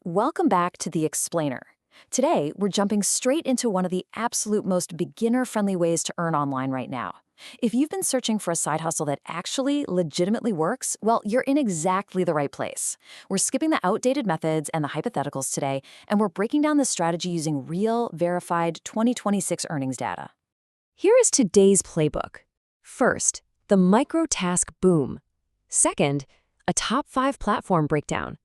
Welcome back to The Explainer. Today, we're jumping straight into one of the absolute most beginner-friendly ways to earn online right now. If you've been searching for a side hustle that actually legitimately works, well, you're in exactly the right place. We're skipping the outdated methods and the hypotheticals today, and we're breaking down the strategy using real, verified 2026 earnings data. Here is today's playbook. First, the micro-task boom. Second, a top 5 platform breakdown.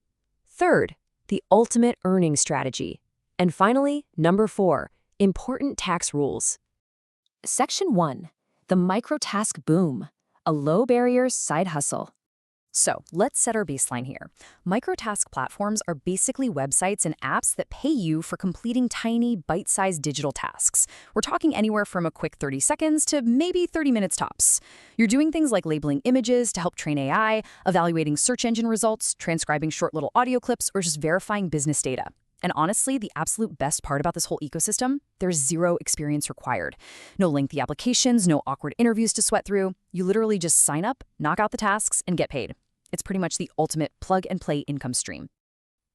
Third, the ultimate earning strategy. And finally, number 4, important tax rules. Section 1. The microtask boom. A low-barrier side hustle. So, let's set our baseline here. Microtask platforms are basically websites and apps that pay you for completing tiny, bite-sized digital tasks. We're talking anywhere from a quick 30 seconds to maybe 30 minutes tops. You're doing things like labeling images to help train AI, evaluating search engine results, transcribing short little audio clips, or just verifying business data. And honestly, the absolute best part about this whole ecosystem, there's zero experience required. No lengthy applications, no awkward interviews to sweat through. You literally just sign up, knock out the tasks, and get paid. It's pretty much the ultimate plug-and-play income stream.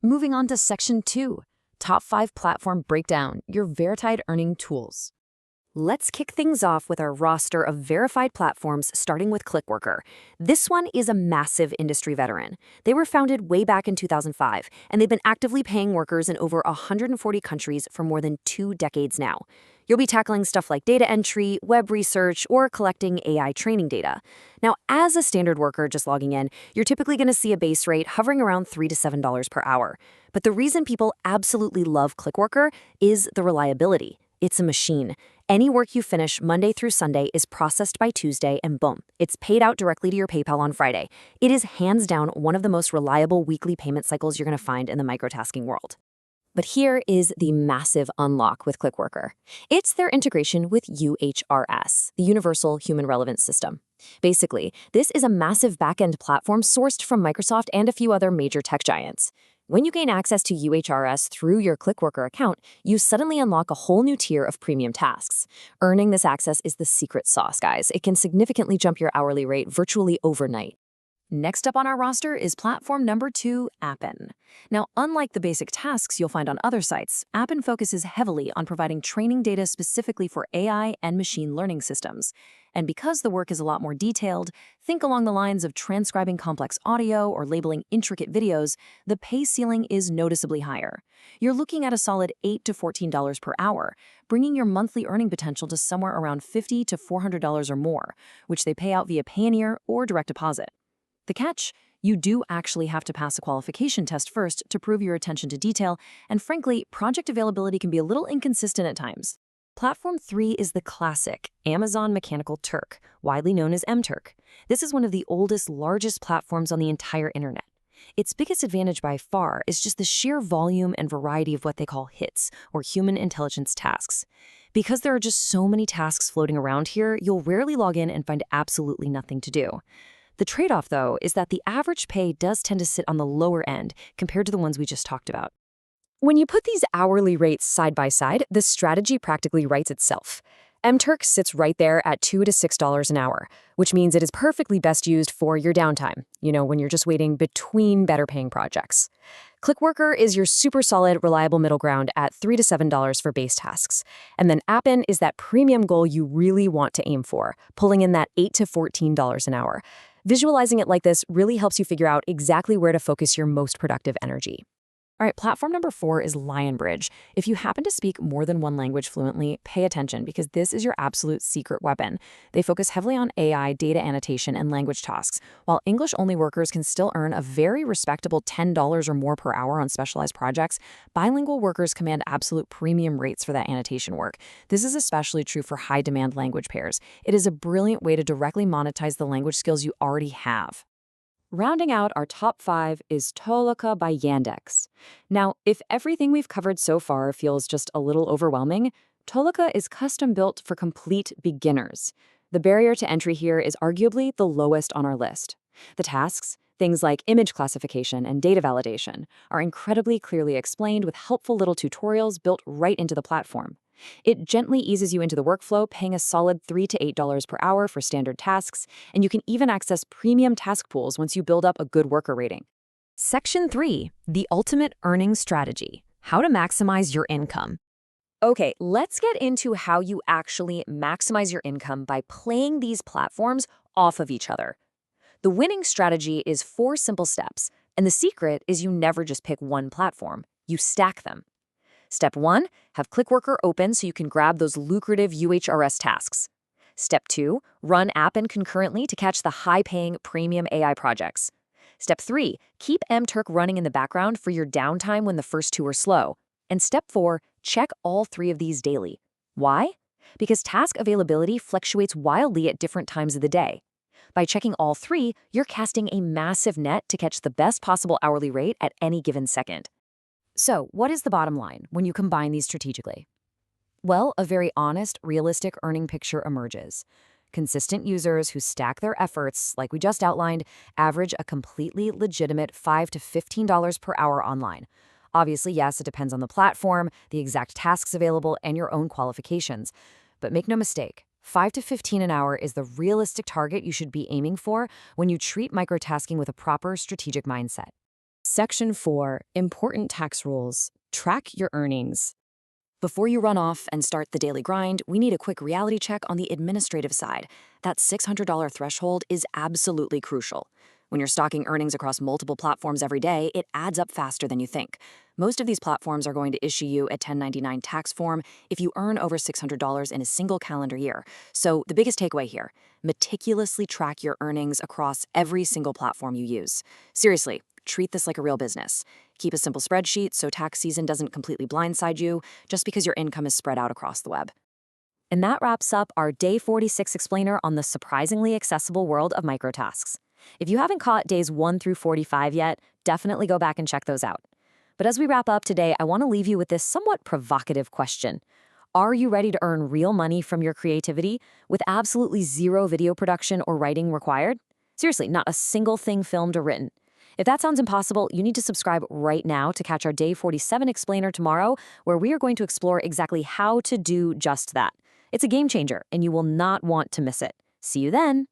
Moving on to Section 2, Top 5 Platform Breakdown, your verified earning tools. Let's kick things off with our roster of verified platforms, starting with Clickworker. This one is a massive industry veteran. They were founded way back in 2005, and they've been actively paying workers in over 140 countries for more than 2 decades now. You'll be tackling stuff like data entry, web research, or collecting AI training data. Now, as a standard worker just logging in, you're typically going to see a base rate hovering around $3 to $7 per hour. But the reason people absolutely love Clickworker is the reliability. It's a machine. Any work you finish Monday through Sunday is processed by Tuesday, and boom, it's paid out directly to your PayPal on Friday. It is hands down one of the most reliable weekly payment cycles you're going to find in the microtasking world. But here is the massive unlock with Clickworker. It's their integration with UHRS, the Universal Human Relevance System. Basically, this is a massive backend platform sourced from Microsoft and a few other major tech giants. When you gain access to UHRS through your Clickworker account, you suddenly unlock a whole new tier of premium tasks. Earning this access is the secret sauce, guys. It can significantly jump your hourly rate virtually overnight. Next up on our roster is platform number 2, Appen. Now, unlike the basic tasks you'll find on other sites, Appen focuses heavily on providing training data specifically for AI and machine learning systems. And because the work is a lot more detailed, think along the lines of transcribing complex audio or labeling intricate videos, the pay ceiling is noticeably higher. You're looking at a solid $8 to $14 per hour, bringing your monthly earning potential to somewhere around $50 to $400 or more, which they pay out via Payoneer or direct deposit. The catch? You do actually have to pass a qualification test first to prove your attention to detail, and frankly, project availability can be a little inconsistent at times. Platform 3 is the classic Amazon Mechanical Turk, widely known as MTurk. This is one of the oldest, largest platforms on the entire internet. Its biggest advantage by far is just the sheer volume and variety of what they call hits, or human intelligence tasks. Because there are just so many tasks floating around here, you'll rarely log in and find absolutely nothing to do. The trade-off, though, is that the average pay does tend to sit on the lower end compared to the ones we just talked about. When you put these hourly rates side by side, the strategy practically writes itself. MTurk sits right there at $2 to $6 an hour, which means it is perfectly best used for your downtime, when you're just waiting between better-paying projects. Clickworker is your super solid, reliable middle ground at $3 to $7 for base tasks. And then Appen is that premium goal you really want to aim for, pulling in that $8 to $14 an hour. Visualizing it like this really helps you figure out exactly where to focus your most productive energy. All right, platform number 4 is Lionbridge. If you happen to speak more than one language fluently, pay attention because this is your absolute secret weapon. They focus heavily on AI, data annotation, and language tasks. While English-only workers can still earn a very respectable $10 or more per hour on specialized projects, bilingual workers command absolute premium rates for that annotation work. This is especially true for high-demand language pairs. It is a brilliant way to directly monetize the language skills you already have. Rounding out our top 5 is Toloka by Yandex. Now, if everything we've covered so far feels just a little overwhelming, Toloka is custom-built for complete beginners. The barrier to entry here is arguably the lowest on our list. The tasks, things like image classification and data validation, are incredibly clearly explained with helpful little tutorials built right into the platform. It gently eases you into the workflow, paying a solid $3 to $8 per hour for standard tasks, and you can even access premium task pools once you build up a good worker rating. Section 3, the ultimate earning strategy, how to maximize your income. Okay, let's get into how you actually maximize your income by playing these platforms off of each other. The winning strategy is 4 simple steps, and the secret is you never just pick one platform, you stack them. Step 1, have Clickworker open so you can grab those lucrative UHRS tasks. Step 2, run Appen concurrently to catch the high-paying premium AI projects. Step 3, keep MTurk running in the background for your downtime when the first 2 are slow. And step 4, check all 3 of these daily. Why? Because task availability fluctuates wildly at different times of the day. By checking all 3, you're casting a massive net to catch the best possible hourly rate at any given second. So, what is the bottom line when you combine these strategically? Well, a very honest, realistic earning picture emerges. Consistent users who stack their efforts, like we just outlined, average a completely legitimate $5 to $15 per hour online. Obviously, yes, it depends on the platform, the exact tasks available, and your own qualifications. But make no mistake, 5 to 15 an hour is the realistic target you should be aiming for when you treat microtasking with a proper strategic mindset. Section 4, important tax rules. Track your earnings. Before you run off and start the daily grind, we need a quick reality check on the administrative side. That $600 threshold is absolutely crucial. When you're stocking earnings across multiple platforms every day, it adds up faster than you think. Most of these platforms are going to issue you a 1099 tax form if you earn over $600 in a single calendar year. So the biggest takeaway here, meticulously track your earnings across every single platform you use. Seriously, treat this like a real business. Keep a simple spreadsheet so tax season doesn't completely blindside you just because your income is spread out across the web. And that wraps up our Day 46 explainer on the surprisingly accessible world of microtasks. If you haven't caught days 1 through 45 yet, definitely go back and check those out. But as we wrap up today, I want to leave you with this somewhat provocative question. Are you ready to earn real money from your creativity with absolutely zero video production or writing required? Seriously, not a single thing filmed or written. If that sounds impossible, you need to subscribe right now to catch our Day 47 explainer tomorrow, where we are going to explore exactly how to do just that. It's a game changer, and you will not want to miss it. See you then.